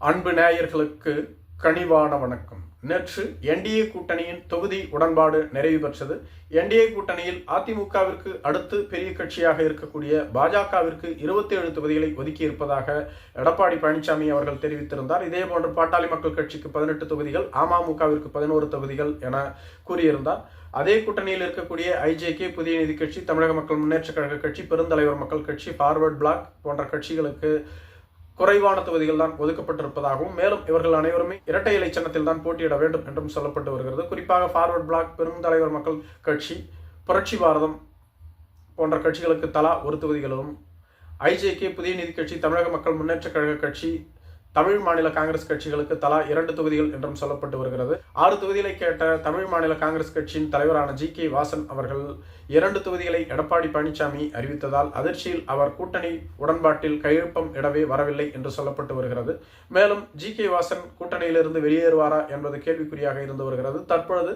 அன்பு நேயர்களுக்கு கனிவான வணக்கம். நேற்று என்டிஏ கூட்டணியின் தொகுதி உடன்பாடு நிறைவு பெற்றது. என்டிஏ கூட்டணியில் அதிமுகவிற்கு அடுத்து பெரிய கட்சியாக இருக்கக்கூடிய பாஜகவிற்கு 27 தொகுதிகளை ஒதுக்கி இருப்பதாக எடப்பாடி பழனிசாமி அவர்கள் தெரிவித்திருந்தார். இதேபோன்று பாட்டாளி மக்கள் கட்சிக்கு 18 தொகுதிகள், அமமுகவிற்கு 11 தொகுதிகள் என கூறியிருந்தார். அதே கூட்டணியில் இருக்கக்கூடிய ஐஜேகே, புதிய நீதி கட்சி, தமிழக மக்கள் முன்னேற்ற கழக கட்சி, பெருந்தலைவர் மக்கள் கட்சி, ஃபார்வர்ட் பிளாக் போன்ற கட்சிகளுக்கு குறைவான தொகுதிகள் தான் ஒதுக்கப்பட்டிருப்பதாகவும், மேலும் இவர்கள் அனைவருமே இரட்டை இலை சின்னத்தில் தான் போட்டியிட வேண்டும் என்றும் சொல்லப்பட்டு வருகிறது. குறிப்பாக ஃபார்வர்ட் பிளாக், பெருந்தலைவர் மக்கள் கட்சி, புரட்சி பாரதம் போன்ற கட்சிகளுக்கு தலா 1 தொகுதிகளும், ஐஜேகே, புதிய நீதி கட்சி, தமிழக மக்கள் முன்னேற்ற கழக கட்சி, தமிழ் மாநில காங்கிரஸ் கட்சிகளுக்கு தலா 2 தொகுதிகள் என்றும் சொல்லப்பட்டு வருகிறது. 6 தொகுதிகளை கேட்ட தமிழ் மாநில காங்கிரஸ் கட்சியின் தலைவரான ஜி.கே. வாசன் அவர்கள் 2 தொகுதிகளை எடப்பாடி பழனிசாமி அறிவித்ததால் அதிர்ச்சியில் அவர் கூட்டணி உடன்பாட்டில் கையொப்பம் இடவே வரவில்லை என்று சொல்லப்பட்டு வருகிறது. மேலும் ஜி.கே. வாசன் கூட்டணியிலிருந்து வெளியேறுவாரா என்பது கேள்விக்குறியாக இருந்து வருகிறது. தற்பொழுது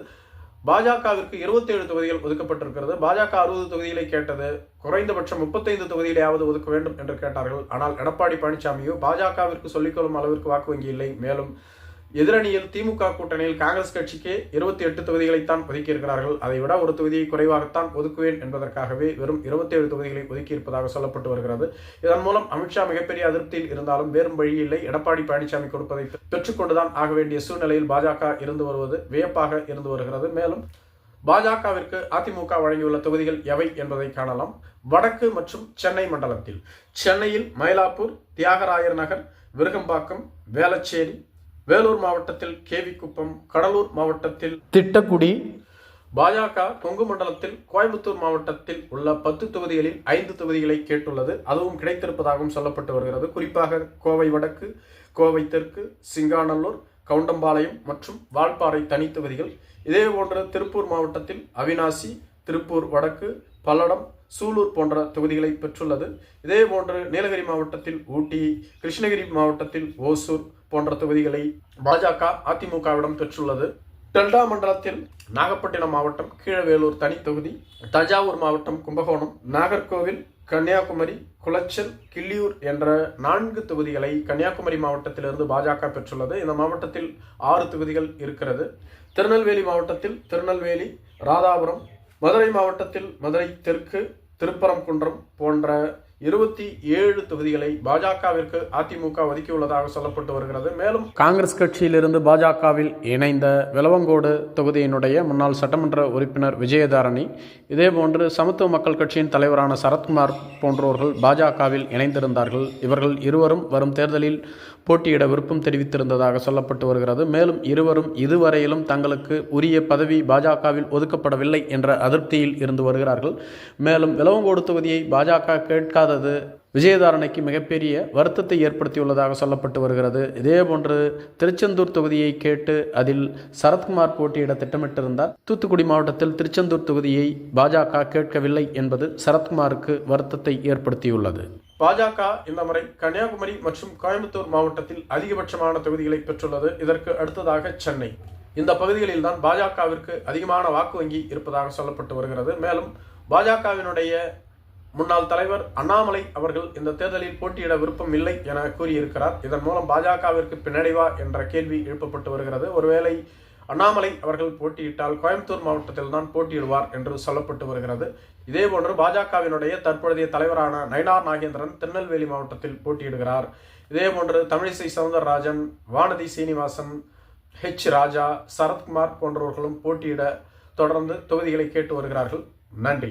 பாஜகவிற்கு 27 தொகுதிகள் ஒதுக்கப்பட்டிருக்கிறது. பாஜக 60 தொகுதிகளை கேட்டது. குறைந்தபட்சம் 35 தொகுதியிலாவது ஒதுக்க வேண்டும் என்று கேட்டார்கள். ஆனால் எடப்பாடி பழனிசாமியோ பாஜகவிற்கு சொல்லிக்கொள்ளும் அளவிற்கு வாக்கு வங்கி இல்லை. மேலும் எதிரணியில் திமுக கூட்டணியில் காங்கிரஸ் கட்சிக்கு 28 தொகுதிகளைத்தான் ஒதுக்கியிருக்கிறார்கள். அதை விட 1 தொகுதியை குறைவாகத்தான் ஒதுக்குவேன் என்பதற்காகவே வெறும் 27 தொகுதிகளை ஒதுக்கியிருப்பதாக சொல்லப்பட்டு வருகிறது. இதன் மூலம் அமித்ஷா மிகப்பெரிய அதிருப்தியில் இருந்தாலும் வேறும் வழி இல்லை. எடப்பாடி பழனிசாமி கொடுப்பதை பெற்றுக்கொண்டுதான் ஆக வேண்டிய சூழ்நிலையில் பாஜக இருந்து வருவது வியப்பாக இருந்து வருகிறது. மேலும் பாஜகவிற்கு அதிமுக வழங்கியுள்ள தொகுதிகள் எவை என்பதை காணலாம். வடக்கு மற்றும் சென்னை மண்டலத்தில் சென்னையில் மயிலாப்பூர், தியாகராயர் நகர், விருகம்பாக்கம், வேளச்சேரி, வேலூர் மாவட்டத்தில் கேவிக்குப்பம், கடலூர் மாவட்டத்தில் திட்டக்குடி, பாஜக கொங்கு மண்டலத்தில் கோயம்புத்தூர் மாவட்டத்தில் உள்ள 10 தொகுதிகளில் 5 தொகுதிகளை கேட்டுள்ளது. அதுவும் கிடைத்திருப்பதாகவும் சொல்லப்பட்டு வருகிறது. குறிப்பாக கோவை வடக்கு, கோவை தெற்கு, சிங்காநல்லூர், கவுண்டம்பாளையம் மற்றும் வால்பாறை தனி தொகுதிகள். இதேபோன்று திருப்பூர் மாவட்டத்தில் அவினாசி, திருப்பூர் வடக்கு, பல்லடம், சூலூர் போன்ற தொகுதிகளை பெற்றுள்ளது. இதேபோன்று நீலகிரி மாவட்டத்தில் ஊட்டி, கிருஷ்ணகிரி மாவட்டத்தில் ஓசூர் போன்ற தொகுதிகளை பாஜக அதிமுகவிடம் பெற்றுள்ளது. டெல்டா மண்டலத்தில் நாகப்பட்டினம் மாவட்டம், கீழவேலூர் தனி தொகுதி, தஞ்சாவூர் மாவட்டம், கும்பகோணம், நாகர்கோவில், கன்னியாகுமரி, குளச்சல், கிள்ளியூர் என்ற 4 தொகுதிகளை கன்னியாகுமரி மாவட்டத்திலிருந்து பாஜக பெற்றுள்ளது. இந்த மாவட்டத்தில் 6 தொகுதிகள் இருக்கிறது. திருநெல்வேலி மாவட்டத்தில் திருநெல்வேலி, ராதாபுரம், மதுரை மாவட்டத்தில் மதுரை தெற்கு, திருப்பரங்குன்றம் போன்ற 27 தொகுதிகளை பாஜகவிற்கு அதிமுக ஒதுக்கியுள்ளதாக சொல்லப்பட்டு வருகிறது. மேலும் காங்கிரஸ் கட்சியிலிருந்து பாஜகவில் இணைந்த விளவங்கோடு தொகுதியினுடைய முன்னாள் சட்டமன்ற உறுப்பினர் விஜயதாரணி, இதேபோன்று சமத்துவ மக்கள் கட்சியின் தலைவரான சரத்குமார் போன்றோர்கள் பாஜகவில் இணைந்திருந்தார்கள். இவர்கள் இருவரும் வரும் தேர்தலில் போட்டியிட விருப்பம் தெரிவித்திருந்ததாக சொல்லப்பட்டு வருகிறது. மேலும் இருவரும் இதுவரையிலும் தங்களுக்கு உரிய பதவி பாஜகவில் ஒதுக்கப்படவில்லை என்ற அதிருப்தியில் இருந்து வருகிறார்கள். மேலும் விளவங்கோடு தொகுதியை பாஜக கேட்காதது விஜயதாரணைக்கு மிகப்பெரிய வருத்தத்தை ஏற்படுத்தியுள்ளதாக சொல்லப்பட்டு வருகிறது. இதேபோன்று திருச்செந்தூர் தொகுதியை கேட்டு அதில் சரத்குமார் போட்டியிட திட்டமிட்டிருந்தார். தூத்துக்குடி மாவட்டத்தில் திருச்செந்தூர் தொகுதியை பாஜக கேட்கவில்லை என்பது சரத்குமாருக்கு வருத்தத்தை ஏற்படுத்தியுள்ளது. பாஜக இந்த முறை கன்னியாகுமரி மற்றும் கோயம்புத்தூர் மாவட்டத்தில் அதிகபட்சமான தொகுதிகளை பெற்றுள்ளது. இதற்கு அடுத்ததாக சென்னை. இந்த பகுதிகளில் தான் பாஜகவிற்கு அதிகமான வாக்கு வங்கி இருப்பதாக சொல்லப்பட்டு வருகிறது. மேலும் பாஜகவினுடைய முன்னாள் தலைவர் அண்ணாமலை அவர்கள் இந்த தேர்தலில் போட்டியிட விருப்பம் இல்லை என கூறியிருக்கிறார். இதன் மூலம் பாஜகவிற்கு பின்னடைவா என்ற கேள்வி எழுப்பப்பட்டு வருகிறது. ஒருவேளை அண்ணாமலை அவர்கள் போட்டியிட்டால் கோயம்புத்தூர் மாவட்டத்தில் தான் போட்டியிடுவார் என்று சொல்லப்பட்டு வருகிறது. இதேபோன்று பாஜகவினுடைய தற்பொழுதைய தலைவரான நயினார் நாகேந்திரன் திருநெல்வேலி மாவட்டத்தில் போட்டியிடுகிறார். இதேபோன்று தமிழிசை சவுந்தரராஜன், வானதி சீனிவாசன், ஹெச் ராஜா, சரத்குமார் போன்றவர்களும் போட்டியிட தொடர்ந்து தொகுதிகளை கேட்டு வருகிறார்கள். நன்றி.